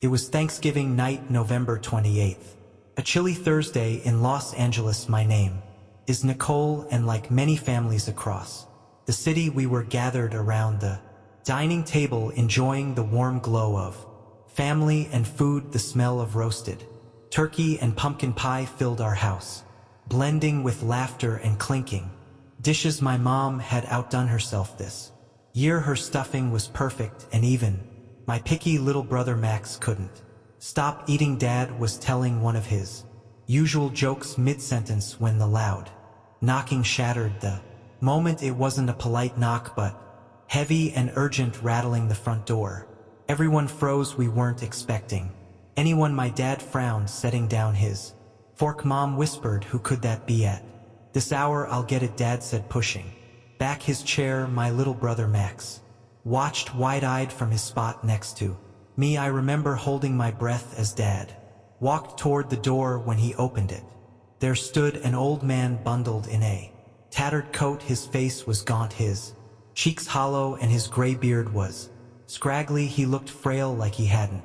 It was Thanksgiving night, November 28th. A chilly Thursday in Los Angeles. My name is Nicole, and like many families across the city, we were gathered around the dining table enjoying the warm glow of family and food. The smell of roasted turkey and pumpkin pie filled our house, blending with laughter and clinking dishes. My mom had outdone herself this year. Her stuffing was perfect, and even my picky little brother Max couldn't stop eating. Dad was telling one of his usual jokes mid-sentence when the loud knocking shattered the moment. It wasn't a polite knock, but heavy and urgent, rattling the front door. Everyone froze. We weren't expecting anyone. My dad frowned, setting down his fork. Mom whispered, "Who could that be at this hour?" "I'll get it," Dad said, pushing back his chair. My little brother Max watched wide-eyed from his spot next to me. I remember holding my breath as Dad walked toward the door. When he opened it, there stood an old man bundled in a tattered coat. His face was gaunt, his cheeks hollow, and his gray beard was scraggly. He looked frail, like he hadn't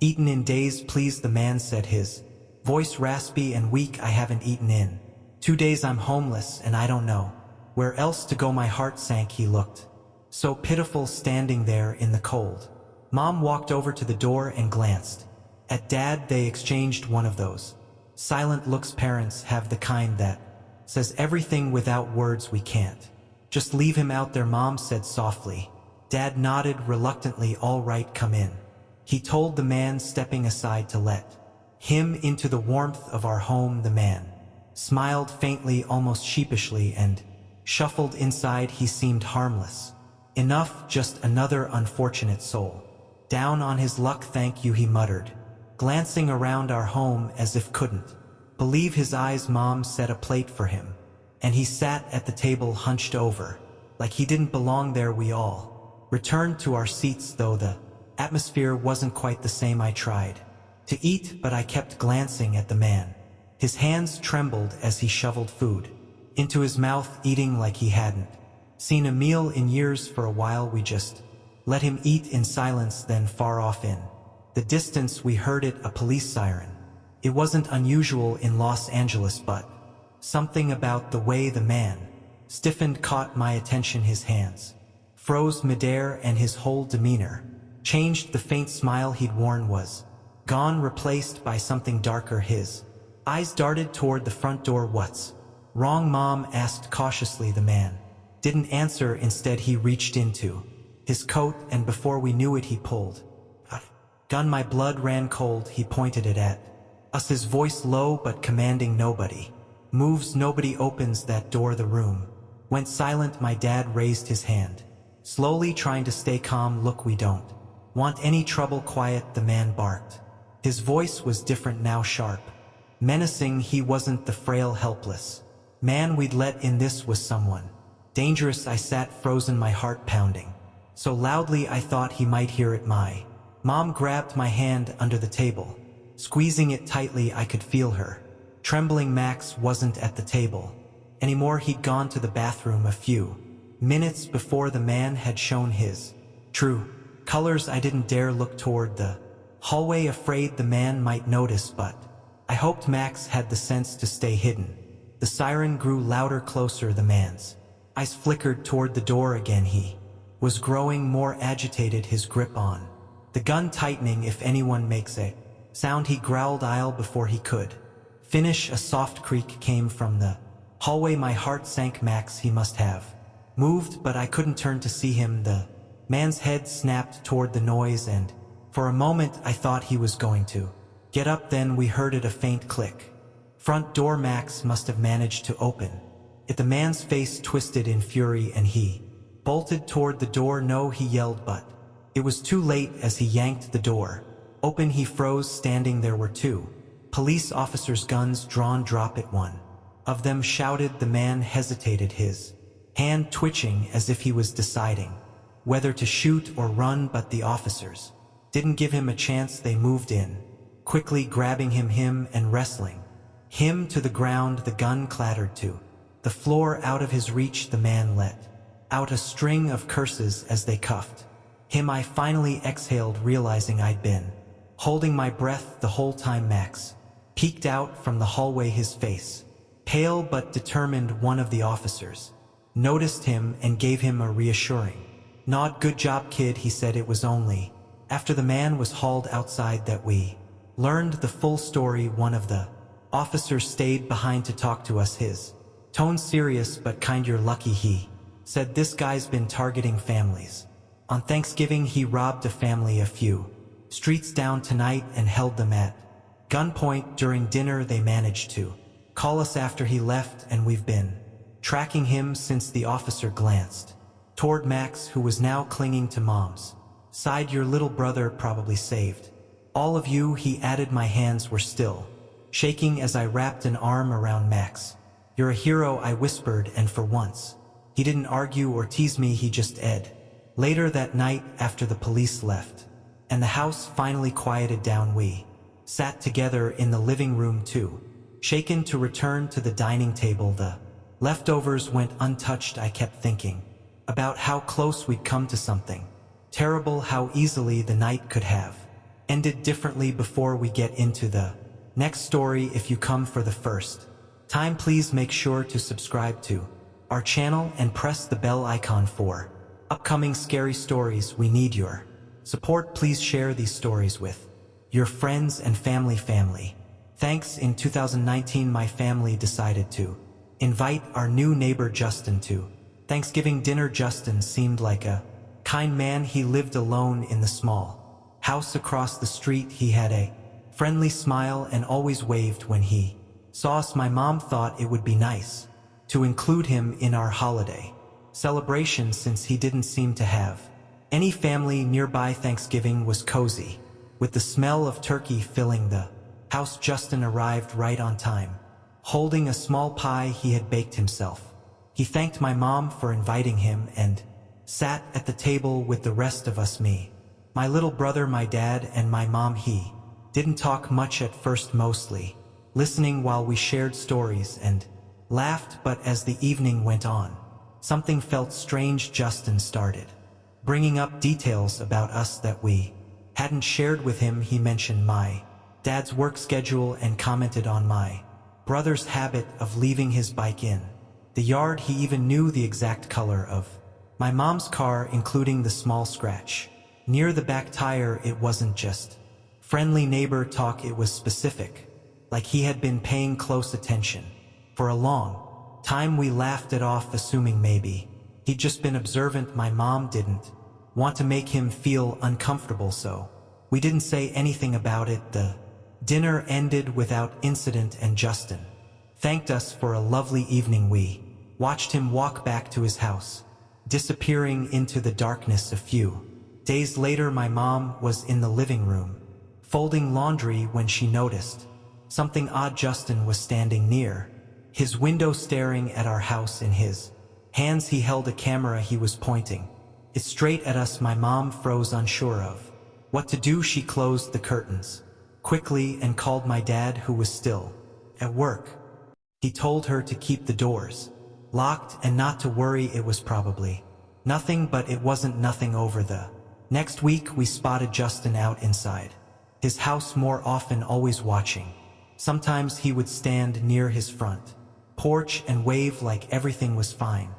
eaten in days. "Please," the man said, his voice raspy and weak. "I haven't eaten in 2 days. I'm homeless, and I don't know where else to go." My heart sank. He looked so pitiful, standing there in the cold. Mom walked over to the door and glanced at Dad. They exchanged one of those silent looks parents have, the kind that says everything without words. "We can't just leave him out there," Mom said softly. Dad nodded reluctantly. "All right, come in," he told the man, stepping aside to let him into the warmth of our home. The man smiled faintly, almost sheepishly, and shuffled inside. He seemed harmless enough, just another unfortunate soul down on his luck. "Thank you," he muttered, glancing around our home as if couldn't believe his eyes. Mom set a plate for him, and he sat at the table hunched over, like he didn't belong there. We all returned to our seats, though the atmosphere wasn't quite the same. I tried to eat, but I kept glancing at the man. His hands trembled as he shoveled food into his mouth, eating like he hadn't seen a meal in years. For a while we just let him eat in silence. Then far off in the distance we heard it, a police siren. It wasn't unusual in Los Angeles, but something about the way the man stiffened caught my attention. His hands froze midair, and his whole demeanor changed. The faint smile he'd worn was gone, replaced by something darker. His eyes darted toward the front door. "What's wrong?" Mom asked cautiously. The man didn't answer. Instead, he reached into his coat, and before we knew it, he pulled a gun. My blood ran cold. He pointed it at us, his voice low but commanding. "Nobody moves, nobody opens that door." The room went silent. My dad raised his hand slowly, trying to stay calm. "Look, we don't want any trouble." "Quiet," the man barked. His voice was different now, sharp, menacing. He wasn't the frail, helpless man we'd let in. This was someone dangerous. I sat frozen, my heart pounding so loudly I thought he might hear it. My mom grabbed my hand under the table, squeezing it tightly. I could feel her trembling. Max wasn't at the table anymore. He'd gone to the bathroom a few minutes before. The man had shown his true colors. I didn't dare look toward the hallway, afraid the man might notice, but I hoped Max had the sense to stay hidden. The siren grew louder, closer. The man's eyes flickered toward the door again. He was growing more agitated, his grip on the gun tightening. "If anyone makes a sound," he growled. I'll Before he could finish, a soft creak came from the hallway. My heart sank. Max, he must have moved, but I couldn't turn to see him. The man's head snapped toward the noise, and for a moment I thought he was going to get up. Then we heard it, a faint click. Front door. Max must have managed to open it. The man's face twisted in fury, and he bolted toward the door. "No," he yelled, but it was too late. As he yanked the door open, he froze, standing there. Were two police officers, guns drawn. "Drop it," one of them shouted. The man hesitated, his hand twitching as if he was deciding whether to shoot or run, but the officers didn't give him a chance. They moved in quickly, grabbing him and wrestling him to the ground. The gun clattered to the floor. Out of his reach, the man let out a string of curses as they cuffed him. I finally exhaled, realizing I'd been holding my breath the whole time. Max peeked out from the hallway, his face pale but determined. One of the officers noticed him and gave him a reassuring nod. "Good job, kid," he said. It was only after the man was hauled outside that we learned the full story. One of the officers stayed behind to talk to us, his tone serious but kind. "You're lucky," he said. "This guy's been targeting families. On Thanksgiving he robbed a family a few streets down tonight and held them at gunpoint. During dinner they managed to call us after he left, and we've been tracking him since." The officer glanced toward Max, who was now clinging to Mom's side. "Your little brother probably saved all of you," he added. My hands were still shaking as I wrapped an arm around Max. "You're a hero," I whispered, and for once he didn't argue or tease me, he just ed. Later that night, after the police left and the house finally quieted down, we sat together in the living room, too shaken to return to the dining table. The leftovers went untouched. I kept thinking about how close we'd come to something terrible, how easily the night could have ended differently. Before we get into the next story, if you come for the first time, please make sure to subscribe to our channel and press the bell icon for upcoming scary stories. We need your support. Please share these stories with your friends and family. Thanks. In 2019, my family decided to invite our new neighbor Justin to Thanksgiving dinner. Justin seemed like a kind man. He lived alone in the small house across the street. He had a friendly smile and always waved when he saw us. My mom thought it would be nice to include him in our holiday celebration since he didn't seem to have any family nearby. Thanksgiving was cozy, with the smell of turkey filling the house. Justin arrived right on time, holding a small pie he had baked himself. He thanked my mom for inviting him and sat at the table with the rest of us, me, my little brother, my dad, and my mom. He didn't talk much at first, mostly listening while we shared stories and laughed, but as the evening went on, something felt strange. Justin started bringing up details about us that we hadn't shared with him. He mentioned my dad's work schedule and commented on my brother's habit of leaving his bike in the yard. He even knew the exact color of my mom's car, including the small scratch near the back tire. It wasn't just friendly neighbor talk, it was specific, like he had been paying close attention. For a long time we laughed it off, assuming maybe he'd just been observant. My mom didn't want to make him feel uncomfortable, so we didn't say anything about it. The dinner ended without incident and Justin thanked us for a lovely evening. We watched him walk back to his house, disappearing into the darkness. A few days later, my mom was in the living room folding laundry when she noticed something odd. Justin was standing near his window staring at our house. In his hands he held a camera. He was pointing it straight at us. My mom froze, unsure of what to do. She closed the curtains quickly and called my dad, who was still at work. He told her to keep the doors locked and not to worry, it was probably nothing. But it wasn't nothing. Over the next week we spotted Justin out inside his house more often, always watching. Sometimes he would stand near his front porch and wave like everything was fine.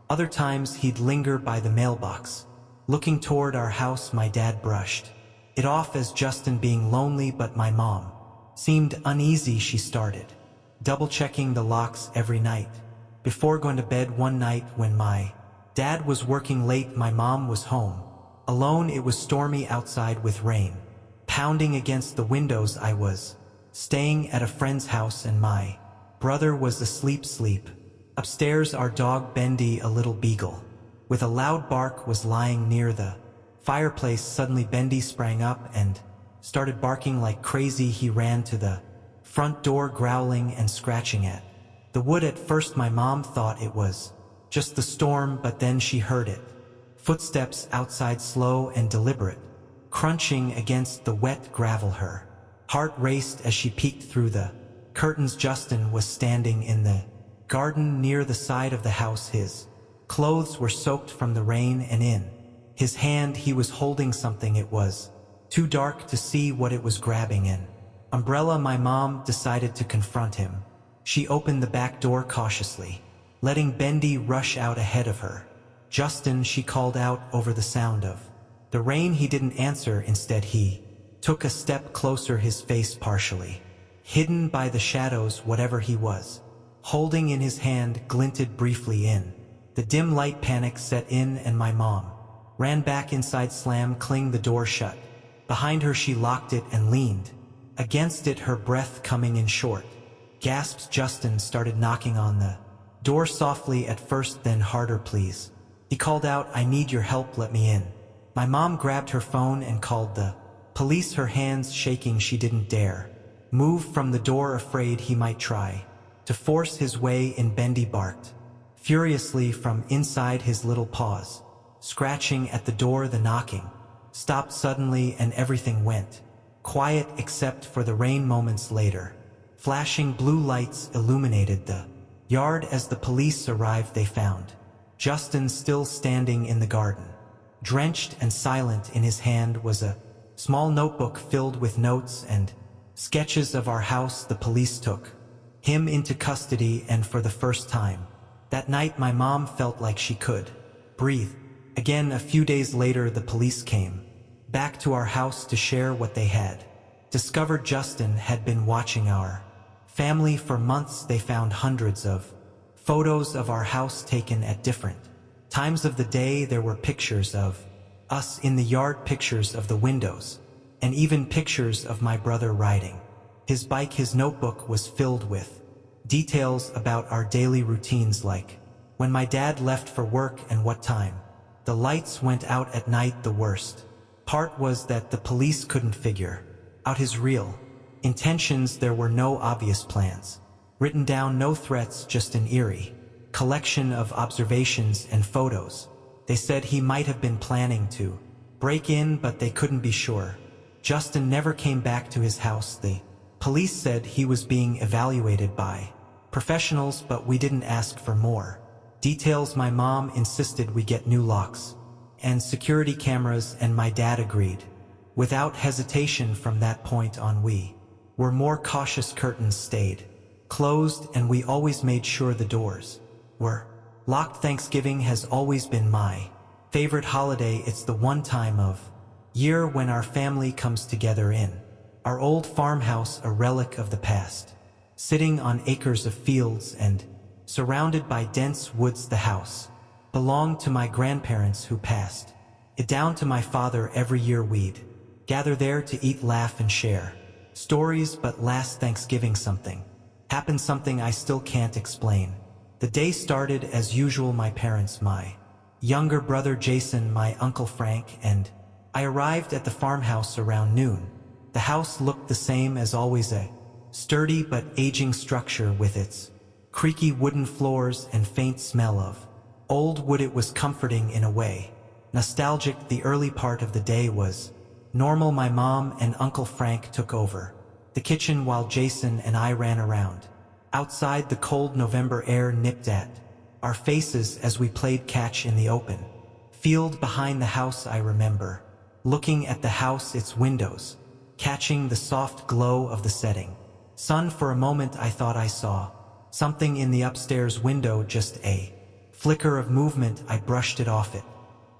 Other times he'd linger by the mailbox, looking toward our house. My dad brushed it off as Justin being lonely, but my mom seemed uneasy. She started double-checking the locks every night before going to bed. One night when my dad was working late, my mom was home alone. It was stormy outside with rain pounding against the windows. I was staying at a friend's house and my brother was asleep. Upstairs, our dog Bendy, a little beagle with a loud bark, was lying near the fireplace. Suddenly Bendy sprang up and started barking like crazy. He ran to the front door, growling and scratching at the wood. At first my mom thought it was just the storm, but then she heard it. Footsteps outside, slow and deliberate, crunching against the wet gravel. Her heart raced as she peeked through the curtains. Justin was standing in the garden near the side of the house. His clothes were soaked from the rain, and in his hand he was holding something. It was too dark to see what it was grabbing in. Umbrella, my mom decided to confront him. She opened the back door cautiously, letting Bendy rush out ahead of her. Justin, she called out over the sound of the rain. He didn't answer. Instead, he took a step closer, his face partially hidden by the shadows. Whatever he was holding in his hand glinted briefly in the dim light. Panic set in, and my mom ran back inside, cling the door shut behind her. She locked it and leaned against it, her breath coming in short gasps. Justin started knocking on the door softly at first, then harder. Please, he called out, I need your help, let me in. My mom grabbed her phone and called the police, her hands shaking. She didn't dare move from the door, afraid he might try to force his way in. Bendy barked furiously from inside, his little paws scratching at the door. The knocking stopped suddenly and everything went quiet except for the rain. Moments later, flashing blue lights illuminated the yard. As the police arrived, they found Justin still standing in the garden, drenched and silent. In his hand was a small notebook filled with notes and sketches of our house. The police took him into custody, and for the first time that night, my mom felt like she could breathe again. A few days later, the police came back to our house to share what they had discovered. Justin had been watching our family for months. They found hundreds of photos of our house taken at different times of the day. There were pictures of us in the yard, pictures of the windows, and even pictures of my brother riding his bike. His notebook was filled with details about our daily routines, like when my dad left for work and what time the lights went out at night. The worst part was that the police couldn't figure out his real intentions. There were no obvious plans written down, no threats, just an eerie collection of observations and photos. They said he might have been planning to break in, but they couldn't be sure. Justin never came back to his house. The police said he was being evaluated by professionals, but we didn't ask for more details. My mom insisted we get new locks and security cameras, and my dad agreed without hesitation. From that point on, we were more cautious. Curtains stayed closed, and we always made sure the doors were locked. Thanksgiving has always been my favorite holiday. It's the one time of year when our family comes together in our old farmhouse, a relic of the past, sitting on acres of fields and surrounded by dense woods. The house belonged to my grandparents, who passed it down to my father. Every year we'd gather there to eat, laugh, and share stories. But last Thanksgiving something happened, something I still can't explain. The day started as usual. My parents, my younger brother Jason, my uncle Frank, and I arrived at the farmhouse around noon. The house looked the same as always, a sturdy but aging structure with its creaky wooden floors and faint smell of old wood. It was comforting in a way, nostalgic. The early part of the day was normal. My mom and Uncle Frank took over the kitchen while Jason and I ran around outside. The cold November air nipped at our faces as we played catch in the open field behind the house. I remember looking at the house, its windows, catching the soft glow of the setting sun. For a moment I thought I saw something in the upstairs window, just a flicker of movement. I brushed it off. It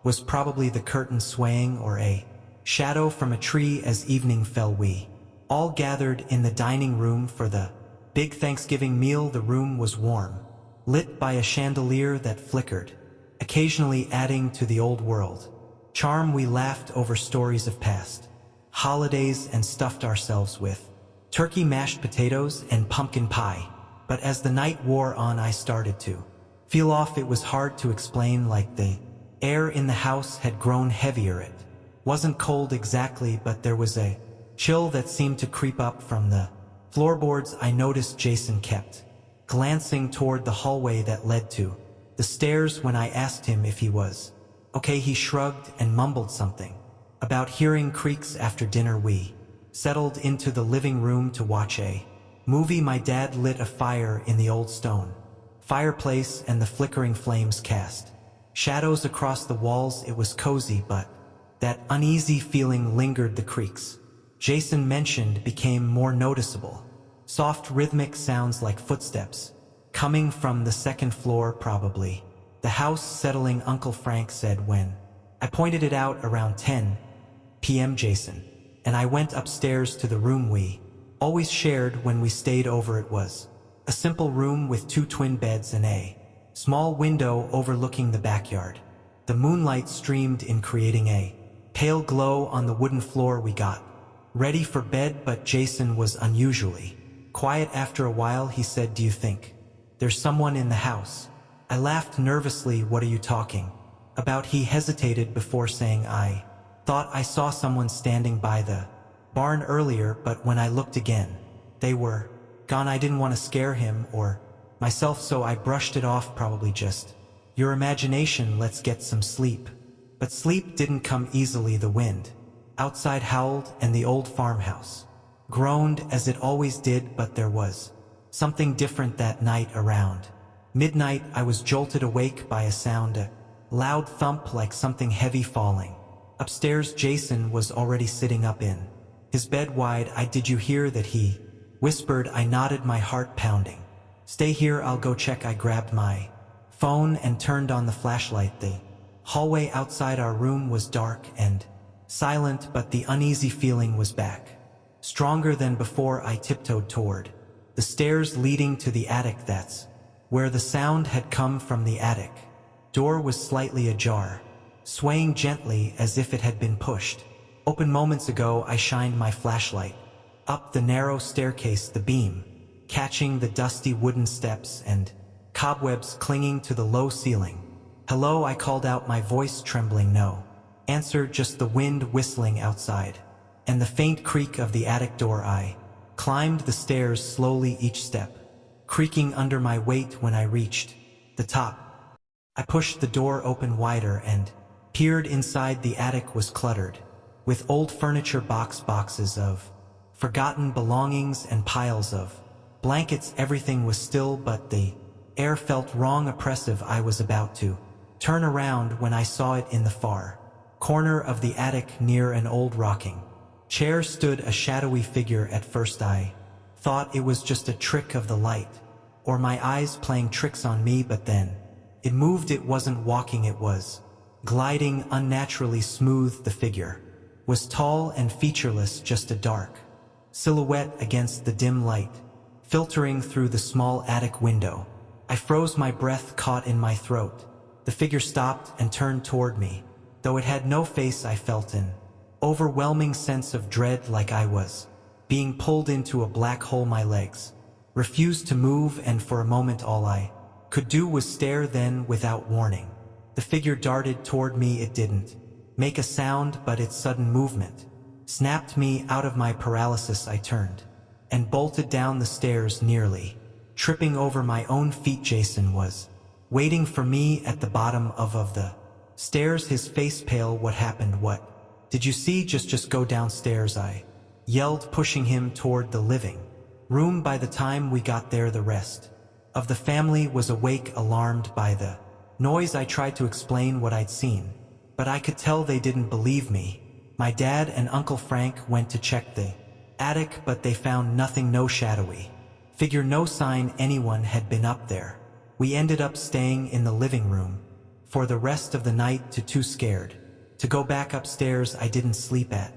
was probably the curtain swaying or a shadow from a tree. As evening fell, we all gathered in the dining room for the big Thanksgiving meal. The room was warm, lit by a chandelier that flickered, occasionally adding to the old world charm. We laughed over stories of past holidays and stuffed ourselves with turkey, mashed potatoes, and pumpkin pie. But as the night wore on, I started to feel off. It was hard to explain, like the air in the house had grown heavier. It wasn't cold exactly, but there was a chill that seemed to creep up from the floorboards. I noticed Jason kept glancing toward the hallway that led to the stairs. When I asked him if he was okay, he shrugged and mumbled something about hearing creaks. After dinner, we settled into the living room to watch a movie. My dad lit a fire in the old stone fireplace, and the flickering flames cast shadows across the walls. It was cozy, but That uneasy feeling lingered. The creaks Jason mentioned became more noticeable. Soft rhythmic sounds like footsteps, coming from the second floor probably. The house settling, Uncle Frank said when I pointed it out around 10 p.m. Jason and I went upstairs to the room we always shared when we stayed over. It was a simple room with 2 twin beds and a small window overlooking the backyard. The moonlight streamed in, creating a pale glow on the wooden floor. We got ready for bed, but Jason was unusually quiet. After a while he said, "Do you think there's someone in the house?" I laughed nervously. "What are you talking about?" He hesitated before saying, "I thought I saw someone standing by the barn earlier, but when I looked again, they were gone." I didn't want to scare him or myself, so I brushed it off. "Probably just your imagination. Let's get some sleep." But sleep didn't come easily. The wind outside howled and the old farmhouse groaned as it always did, but there was something different that night. Around midnight, I was jolted awake by a sound, a loud thump like something heavy falling. Upstairs, Jason was already sitting up in his bed wide. "Did you hear that?" he whispered. I nodded, my heart pounding. "Stay here, I'll go check." I grabbed my phone and turned on the flashlight. The hallway outside our room was dark and silent, but the uneasy feeling was back, stronger than before. I tiptoed toward the stairs leading to the attic. That's where the sound had come from. The attic door was slightly ajar, swaying gently as if it had been pushed open moments ago. I shined my flashlight up the narrow staircase, the beam catching the dusty wooden steps and cobwebs clinging to the low ceiling. "Hello," I called out, my voice trembling. No answer, just the wind whistling outside and the faint creak of the attic door. I climbed the stairs slowly, each step creaking under my weight. When I reached the top, I pushed the door open wider and peered inside. The attic was cluttered with old furniture, boxes of forgotten belongings and piles of blankets. Everything was still, but the air felt wrong, oppressive. I was about to turn around when I saw it. In the far corner of the attic, near an old rocking chair, stood a shadowy figure. At first I thought it was just a trick of the light or my eyes playing tricks on me, but then it moved. It wasn't walking, it was gliding, unnaturally smooth. The figure was tall and featureless, just a dark silhouette against the dim light filtering through the small attic window. I froze, my breath caught in my throat. The figure stopped and turned toward me. Though it had no face, I felt an overwhelming sense of dread, like I was being pulled into a black hole. My legs refused to move, and for a moment all I could do was stare. Then, without warning, the figure darted toward me. It didn't make a sound, but its sudden movement snapped me out of my paralysis. I turned and bolted down the stairs, nearly tripping over my own feet. Jason was waiting for me at the bottom of the stairs, his face pale. "What happened? What did you see?" Just go downstairs," I yelled, pushing him toward the living room. By the time we got there, the rest of the family was awake, alarmed by the noise. I tried to explain what I'd seen, but I could tell they didn't believe me. My dad and Uncle Frank went to check the attic, but they found nothing, no shadowy figure, no sign anyone had been up there. We ended up staying in the living room for the rest of the night, too scared to go back upstairs. I didn't sleep at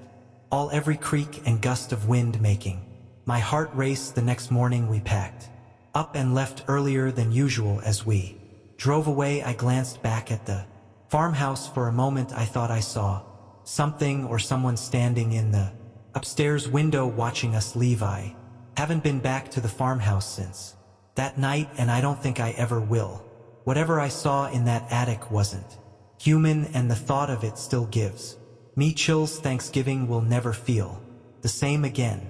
all, every creak and gust of wind making my heart race. The next morning we packed up and left earlier than usual. As we drove away, I glanced back at the farmhouse. For a moment I thought I saw something or someone standing in the upstairs window watching us leave. I haven't been back to the farmhouse since that night, and I don't think I ever will. Whatever I saw in that attic wasn't human, and the thought of it still gives me chills. Thanksgiving will never feel the same again.